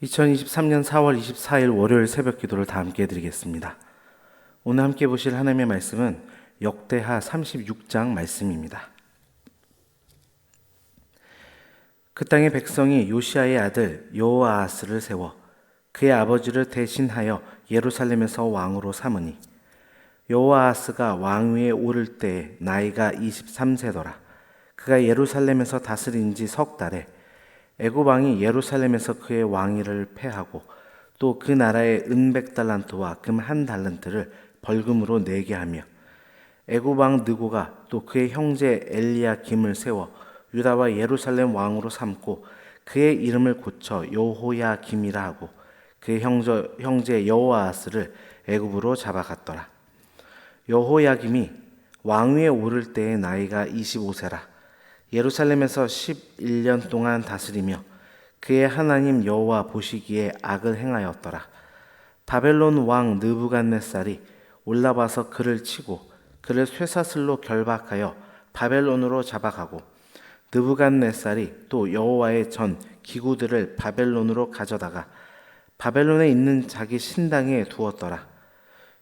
2023년 4월 24일 월요일 새벽 기도를 다 함께 드리겠습니다. 오늘 함께 보실 하나님의 말씀은 역대하 36장 말씀입니다. 그 땅의 백성이 요시아의 아들 여호아하스를 세워 그의 아버지를 대신하여 예루살렘에서 왕으로 삼으니 여호아하스가 왕위에 오를 때에 나이가 23세더라. 그가 예루살렘에서 다스린 지 석 달에 애굽 왕이 예루살렘에서 그의 왕위를 패하고 또 그 나라의 은 100달란트와 금 1달란트를 벌금으로 내게 하며 애굽 왕 느고가 또 그의 형제 엘리야김을 세워 유다와 예루살렘 왕으로 삼고 그의 이름을 고쳐 여호야김이라 하고 그의 형제 여호아하스를 애굽으로 잡아갔더라. 여호야김이 왕위에 오를 때의 나이가 25세라. 예루살렘에서 11년 동안 다스리며 그의 하나님 여호와 보시기에 악을 행하였더라. 바벨론 왕 느부갓네살이 올라와서 그를 치고 그를 쇠사슬로 결박하여 바벨론으로 잡아가고 느부갓네살이 또 여호와의 전 기구들을 바벨론으로 가져다가 바벨론에 있는 자기 신당에 두었더라.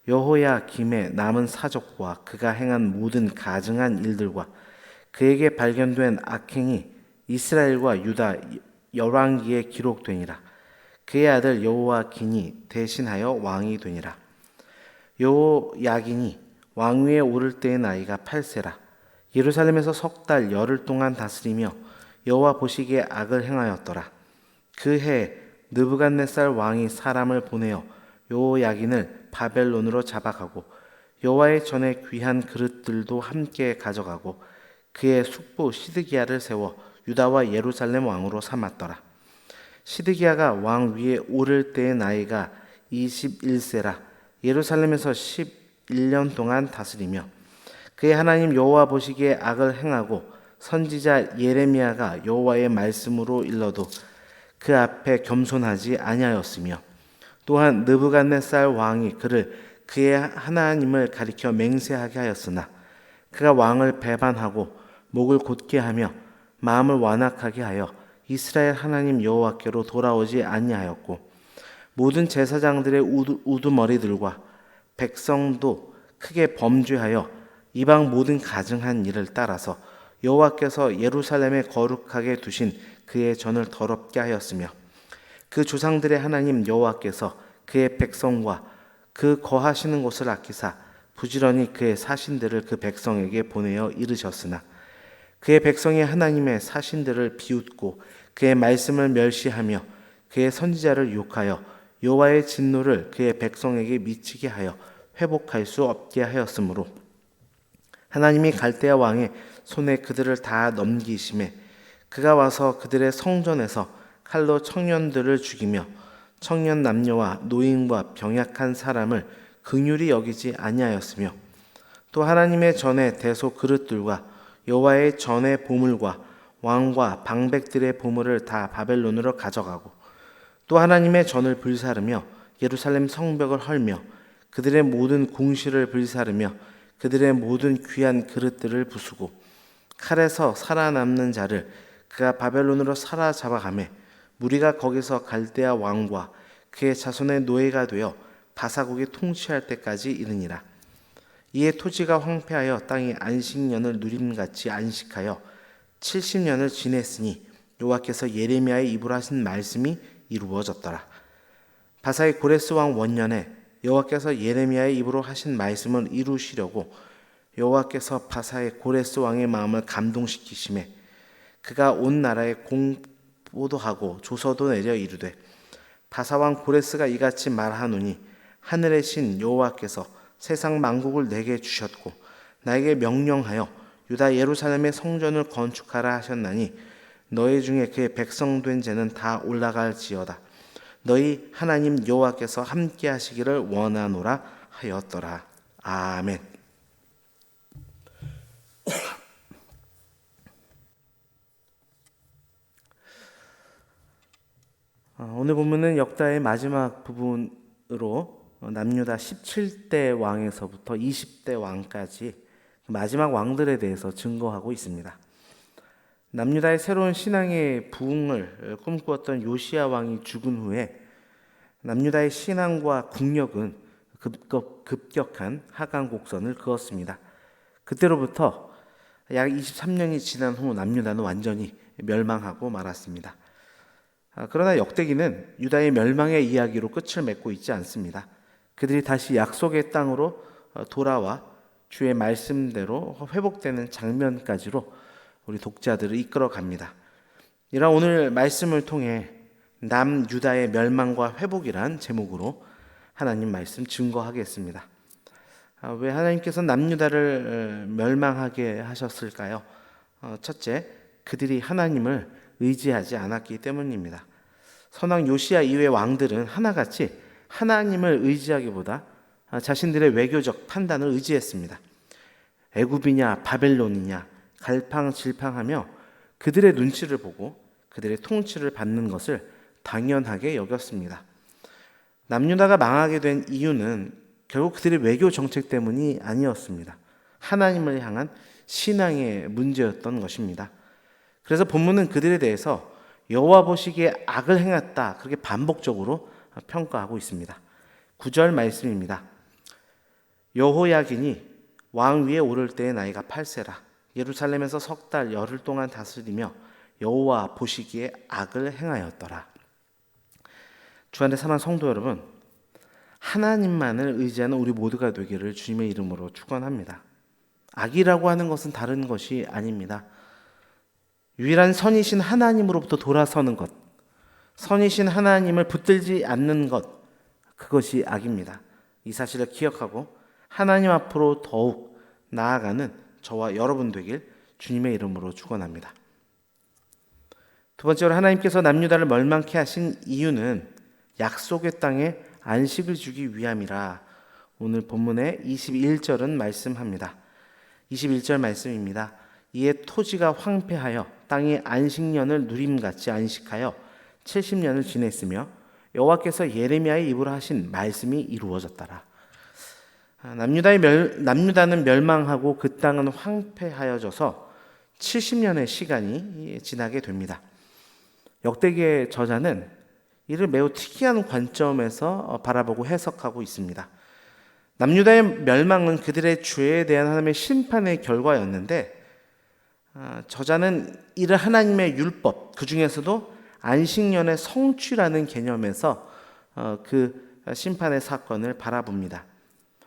여호야김의 남은 사적과 그가 행한 모든 가증한 일들과 그에게 발견된 악행이 이스라엘과 유다 열왕기에 기록되니라. 그의 아들 여호야긴이 대신하여 왕이 되니라. 여호야긴이 왕위에 오를 때의 나이가 8세라. 예루살렘에서 석 달 열흘 동안 다스리며 여호와 보시기에 악을 행하였더라. 그 해에 느부갓네살 왕이 사람을 보내어 여호야긴을 바벨론으로 잡아가고 여호와의 전에 귀한 그릇들도 함께 가져가고 그의 숙부 시드기야를 세워 유다와 예루살렘 왕으로 삼았더라. 시드기야가 왕 위에 오를 때의 나이가 21세라. 예루살렘에서 11년 동안 다스리며 그의 하나님 여호와 보시기에 악을 행하고 선지자 예레미야가 여호와의 말씀으로 일러도 그 앞에 겸손하지 아니하였으며 또한 느부갓네살 왕이 그를 그의 하나님을 가리켜 맹세하게 하였으나 그가 왕을 배반하고 목을 곧게 하며 마음을 완악하게 하여 이스라엘 하나님 여호와께로 돌아오지 아니하였고 모든 제사장들의 우두머리들과 백성도 크게 범죄하여 이방 모든 가증한 일을 따라서 여호와께서 예루살렘에 거룩하게 두신 그의 전을 더럽게 하였으며 그 조상들의 하나님 여호와께서 그의 백성과 그 거하시는 곳을 아끼사 부지런히 그의 사신들을 그 백성에게 보내어 이르셨으나 그의 백성이 하나님의 사신들을 비웃고 그의 말씀을 멸시하며 그의 선지자를 욕하여 여호와의 진노를 그의 백성에게 미치게 하여 회복할 수 없게 하였으므로 하나님이 갈대아 왕의 손에 그들을 다 넘기심에 그가 와서 그들의 성전에서 칼로 청년들을 죽이며 청년 남녀와 노인과 병약한 사람을 긍휼히 여기지 아니하였으며 또 하나님의 전에 대소 그릇들과 여호와의 전의 보물과 왕과 방백들의 보물을 다 바벨론으로 가져가고 또 하나님의 전을 불사르며 예루살렘 성벽을 헐며 그들의 모든 궁실을 불사르며 그들의 모든 귀한 그릇들을 부수고 칼에서 살아남는 자를 그가 바벨론으로 사로잡아가매 무리가 거기서 갈대아 왕과 그의 자손의 노예가 되어 바사국이 통치할 때까지 이르니라. 이에 토지가 황폐하여 땅이 안식년을 누림같이 안식하여 70년을 지냈으니 여호와께서 예레미야의 입으로 하신 말씀이 이루어졌더라. 바사의 고레스 왕 원년에 여호와께서 예레미야의 입으로 하신 말씀을 이루시려고 여호와께서 바사의 고레스 왕의 마음을 감동시키심에 그가 온 나라에 공보도 하고 조서도 내려 이르되 바사 왕 고레스가 이같이 말하노니 하늘의 신 여호와께서 세상 만국을 내게 주셨고 나에게 명령하여 유다 예루살렘의 성전을 건축하라 하셨나니 너희 중에 그의 백성 된 자는 다 올라갈지어다. 너희 하나님 여호와께서 함께 하시기를 원하노라 하였더라. 아멘. 오늘 본문은 역다의 마지막 부분으로 남유다 17대 왕에서부터 20대 왕까지 마지막 왕들에 대해서 증거하고 있습니다. 남유다의 새로운 신앙의 부흥을 꿈꾸었던 요시야 왕이 죽은 후에 남유다의 신앙과 국력은 급격한 하강 곡선을 그었습니다. 그때로부터 약 23년이 지난 후 남유다는 완전히 멸망하고 말았습니다. 그러나 역대기는 유다의 멸망의 이야기로 끝을 맺고 있지 않습니다. 그들이 다시 약속의 땅으로 돌아와 주의 말씀대로 회복되는 장면까지로 우리 독자들을 이끌어 갑니다. 이런 오늘 말씀을 통해 남유다의 멸망과 회복이란 제목으로 하나님 말씀 증거하겠습니다. 왜 하나님께서 남유다를 멸망하게 하셨을까요? 첫째, 그들이 하나님을 의지하지 않았기 때문입니다. 선왕 요시야 이후의 왕들은 하나같이 하나님을 의지하기보다 자신들의 외교적 판단을 의지했습니다. 애굽이냐 바벨론이냐 갈팡질팡하며 그들의 눈치를 보고 그들의 통치를 받는 것을 당연하게 여겼습니다. 남유다가 망하게 된 이유는 결국 그들의 외교 정책 때문이 아니었습니다. 하나님을 향한 신앙의 문제였던 것입니다. 그래서 본문은 그들에 대해서 여호와 보시기에 악을 행했다, 그렇게 반복적으로 평가하고 있습니다. 9절 말씀입니다. 여호야긴이 왕 위에 오를 때의 나이가 8세라. 예루살렘에서 석 달 열흘 동안 다스리며 여호와 보시기에 악을 행하였더라. 주 안에 사랑하는 성도 여러분, 하나님만을 의지하는 우리 모두가 되기를 주님의 이름으로 축원합니다. 악이라고 하는 것은 다른 것이 아닙니다. 유일한 선이신 하나님으로부터 돌아서는 것, 선이신 하나님을 붙들지 않는 것, 그것이 악입니다. 이 사실을 기억하고 하나님 앞으로 더욱 나아가는 저와 여러분 되길 주님의 이름으로 축원합니다. 두 번째로 하나님께서 남유다를 멸망케 하신 이유는 약속의 땅에 안식을 주기 위함이라. 오늘 본문의 21절은 말씀합니다. 21절 말씀입니다. 이에 토지가 황폐하여 땅이 안식년을 누림같이 안식하여 70년을 지냈으며 여호와께서 예레미야의 입으로 하신 말씀이 이루어졌더라. 남유다는 멸망하고 그 땅은 황폐하여져서 70년의 시간이 지나게 됩니다. 역대기의 저자는 이를 매우 특이한 관점에서 바라보고 해석하고 있습니다. 남유다의 멸망은 그들의 죄에 대한 하나님의 심판의 결과였는데, 저자는 이를 하나님의 율법, 그 중에서도 안식년의 성취라는 개념에서 그 심판의 사건을 바라봅니다.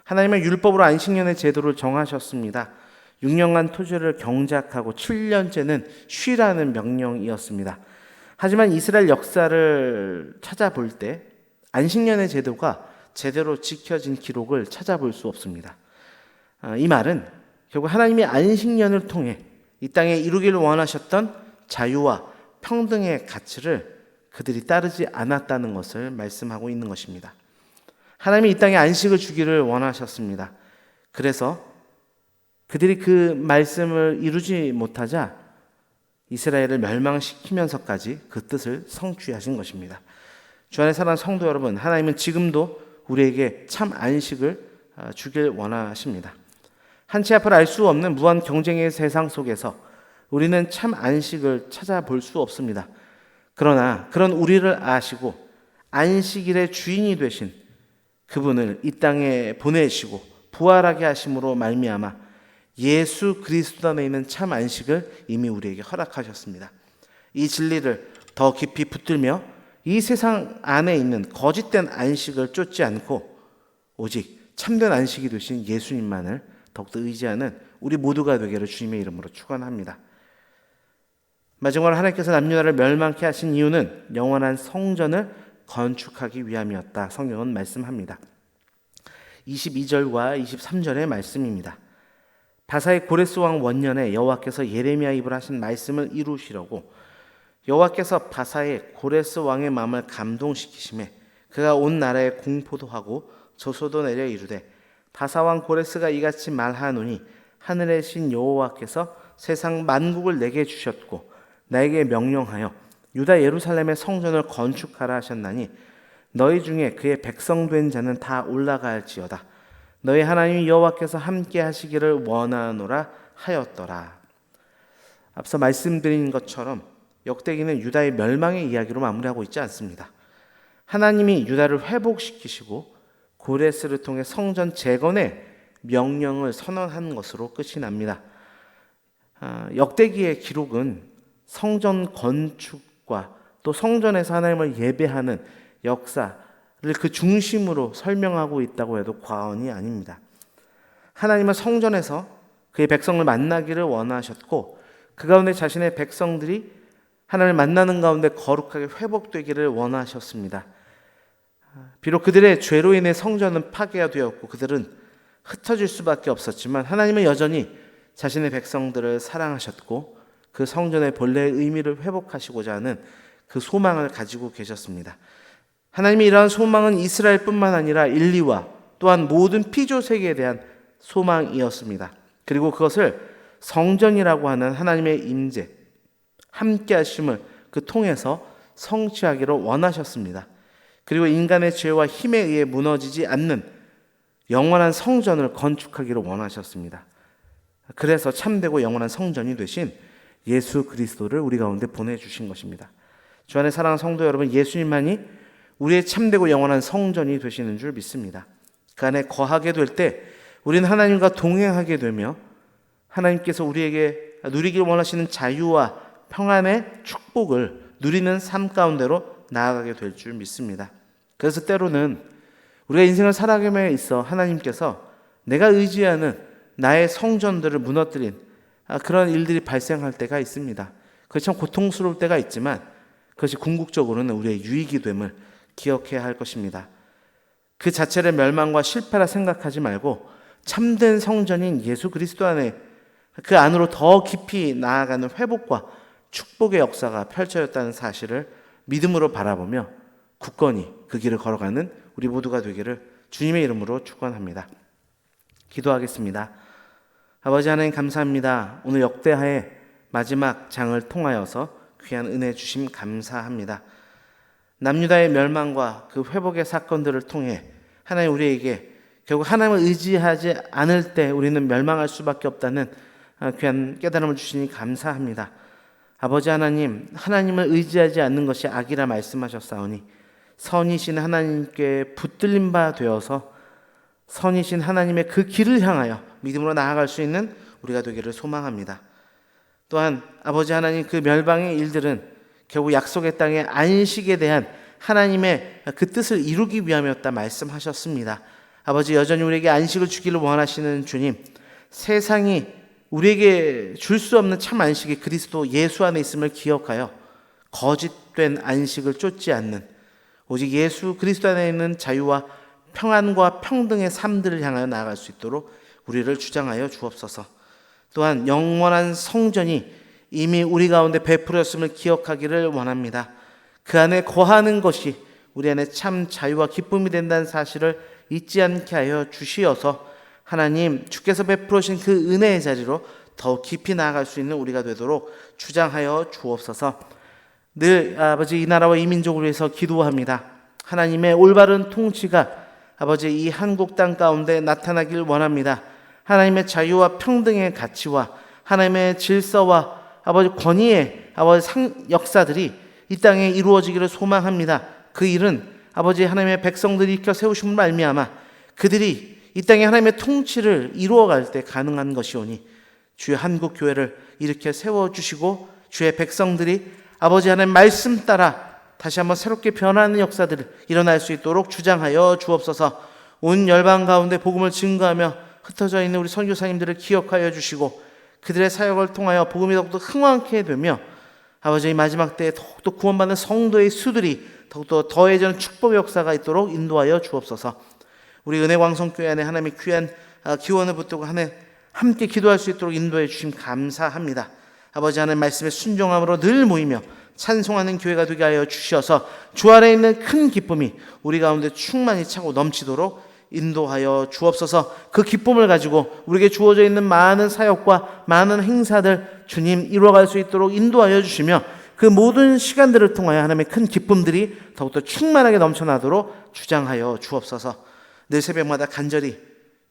하나님의 율법으로 안식년의 제도를 정하셨습니다. 6년간 토지를 경작하고 7년째는 쉬라는 명령이었습니다. 하지만 이스라엘 역사를 찾아볼 때 안식년의 제도가 제대로 지켜진 기록을 찾아볼 수 없습니다. 이 말은 결국 하나님이 안식년을 통해 이 땅에 이루기를 원하셨던 자유와 평등의 가치를 그들이 따르지 않았다는 것을 말씀하고 있는 것입니다. 하나님이 이 땅에 안식을 주기를 원하셨습니다. 그래서 그들이 그 말씀을 이루지 못하자 이스라엘을 멸망시키면서까지 그 뜻을 성취하신 것입니다. 주 안에 사랑하는 성도 여러분, 하나님은 지금도 우리에게 참 안식을 주길 원하십니다. 한치 앞을 알 수 없는 무한 경쟁의 세상 속에서 우리는 참 안식을 찾아볼 수 없습니다. 그러나 그런 우리를 아시고 안식일의 주인이 되신 그분을 이 땅에 보내시고 부활하게 하심으로 말미암아 예수 그리스도 안에 있는 참 안식을 이미 우리에게 허락하셨습니다. 이 진리를 더 깊이 붙들며 이 세상 안에 있는 거짓된 안식을 쫓지 않고 오직 참된 안식이 되신 예수님만을 더욱더 의지하는 우리 모두가 되기를 주님의 이름으로 축원합니다. 마지막으로 하나님께서 남유다를 멸망케 하신 이유는 영원한 성전을 건축하기 위함이었다. 성경은 말씀합니다. 22절과 23절의 말씀입니다. 바사의 고레스 왕 원년에 여호와께서 예레미야 입으로 하신 말씀을 이루시려고 여호와께서 바사의 고레스 왕의 마음을 감동시키심에 그가 온 나라에 공포도 하고 조소도 내려 이르되 바사 왕 고레스가 이같이 말하노니 하늘의 신 여호와께서 세상 만국을 내게 주셨고 나에게 명령하여 유다 예루살렘의 성전을 건축하라 하셨나니 너희 중에 그의 백성 된 자는 다 올라갈지어다. 너희 하나님 여호와께서 함께 하시기를 원하노라 하였더라. 앞서 말씀드린 것처럼 역대기는 유다의 멸망의 이야기로 마무리하고 있지 않습니다. 하나님이 유다를 회복시키시고 고레스를 통해 성전 재건의 명령을 선언한 것으로 끝이 납니다. 역대기의 기록은 성전 건축과 또 성전에서 하나님을 예배하는 역사를 그 중심으로 설명하고 있다고 해도 과언이 아닙니다. 하나님은 성전에서 그의 백성을 만나기를 원하셨고 그 가운데 자신의 백성들이 하나님을 만나는 가운데 거룩하게 회복되기를 원하셨습니다. 비록 그들의 죄로 인해 성전은 파괴가 되었고 그들은 흩어질 수밖에 없었지만 하나님은 여전히 자신의 백성들을 사랑하셨고 그 성전의 본래의 의미를 회복하시고자 하는 그 소망을 가지고 계셨습니다. 하나님의 이러한 소망은 이스라엘뿐만 아니라 인류와 또한 모든 피조 세계에 대한 소망이었습니다. 그리고 그것을 성전이라고 하는 하나님의 임재, 함께 하심을 그 통해서 성취하기를 원하셨습니다. 그리고 인간의 죄와 힘에 의해 무너지지 않는 영원한 성전을 건축하기를 원하셨습니다. 그래서 참되고 영원한 성전이 되신 예수 그리스도를 우리 가운데 보내주신 것입니다. 주 안에 사랑하는 성도 여러분, 예수님만이 우리의 참되고 영원한 성전이 되시는 줄 믿습니다. 그 안에 거하게 될 때 우리는 하나님과 동행하게 되며 하나님께서 우리에게 누리기를 원하시는 자유와 평안의 축복을 누리는 삶 가운데로 나아가게 될 줄 믿습니다. 그래서 때로는 우리가 인생을 살아감에 있어 하나님께서 내가 의지하는 나의 성전들을 무너뜨린 그런 일들이 발생할 때가 있습니다. 그것이 참 고통스러울 때가 있지만 그것이 궁극적으로는 우리의 유익이 됨을 기억해야 할 것입니다. 그 자체를 멸망과 실패라 생각하지 말고 참된 성전인 예수 그리스도 안에 그 안으로 더 깊이 나아가는 회복과 축복의 역사가 펼쳐졌다는 사실을 믿음으로 바라보며 굳건히 그 길을 걸어가는 우리 모두가 되기를 주님의 이름으로 축원합니다. 기도하겠습니다. 아버지 하나님 감사합니다. 오늘 역대하의 마지막 장을 통하여서 귀한 은혜 주심 감사합니다. 남유다의 멸망과 그 회복의 사건들을 통해 하나님 우리에게 결국 하나님을 의지하지 않을 때 우리는 멸망할 수밖에 없다는 귀한 깨달음을 주시니 감사합니다. 아버지 하나님, 하나님을 의지하지 않는 것이 악이라 말씀하셨사오니 선이신 하나님께 붙들린 바 되어서 선이신 하나님의 그 길을 향하여 믿음으로 나아갈 수 있는 우리가 되기를 소망합니다. 또한 아버지 하나님, 그 멸망의 일들은 결국 약속의 땅의 안식에 대한 하나님의 그 뜻을 이루기 위함이었다 말씀하셨습니다. 아버지, 여전히 우리에게 안식을 주기를 원하시는 주님, 세상이 우리에게 줄 수 없는 참 안식이 그리스도 예수 안에 있음을 기억하여 거짓된 안식을 쫓지 않는 오직 예수 그리스도 안에 있는 자유와 평안과 평등의 삶들을 향하여 나아갈 수 있도록 우리를 주장하여 주옵소서. 또한 영원한 성전이 이미 우리 가운데 베풀었음을 기억하기를 원합니다. 그 안에 거하는 것이 우리 안에 참 자유와 기쁨이 된다는 사실을 잊지 않게 하여 주시어서 하나님 주께서 베풀어 주신 그 은혜의 자리로 더욱 깊이 나아갈 수 있는 우리가 되도록 주장하여 주옵소서. 늘 아버지 이 나라와 이 민족을 위해서 기도합니다. 하나님의 올바른 통치가 아버지 이 한국 땅 가운데 나타나길 원합니다. 하나님의 자유와 평등의 가치와 하나님의 질서와 아버지 권위의 아버지 역사들이 이 땅에 이루어지기를 소망합니다. 그 일은 아버지 하나님의 백성들이 일으켜 세우심을 말미암아 그들이 이 땅에 하나님의 통치를 이루어갈 때 가능한 것이오니 주의 한국 교회를 일으켜 세워주시고 주의 백성들이 아버지 하나님 말씀 따라 다시 한번 새롭게 변화하는 역사들을 일어날 수 있도록 주장하여 주옵소서. 온 열방 가운데 복음을 증거하며 흩어져 있는 우리 선교사님들을 기억하여 주시고 그들의 사역을 통하여 복음이 더욱더 흥왕케 되며 아버지 이 마지막 때에 더욱더 구원받는 성도의 수들이 더욱더 더해지는 축복의 역사가 있도록 인도하여 주옵소서. 우리 은혜광성교회 안에 하나님의 귀한 기원을 붙들고 함께 기도할 수 있도록 인도해 주심 감사합니다. 아버지 하나님 말씀에 순종함으로 늘 모이며 찬송하는 교회가 되게 하여 주셔서 주 안에 있는 큰 기쁨이 우리 가운데 충만히 차고 넘치도록 인도하여 주옵소서. 그 기쁨을 가지고 우리에게 주어져 있는 많은 사역과 많은 행사들 주님 이루어갈 수 있도록 인도하여 주시며 그 모든 시간들을 통하여 하나님의 큰 기쁨들이 더욱더 충만하게 넘쳐나도록 주장하여 주옵소서. 늘 새벽마다 간절히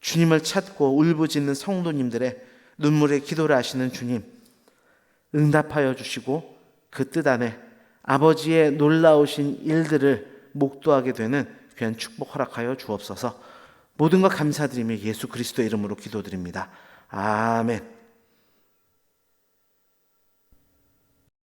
주님을 찾고 울부짖는 성도님들의 눈물의 기도를 아시는 주님, 응답하여 주시고 그 뜻 안에 아버지의 놀라우신 일들을 목도하게 되는 귀한 축복 허락하여 주옵소서. 모든 것 감사드리며 예수 그리스도의 이름으로 기도드립니다. 아멘.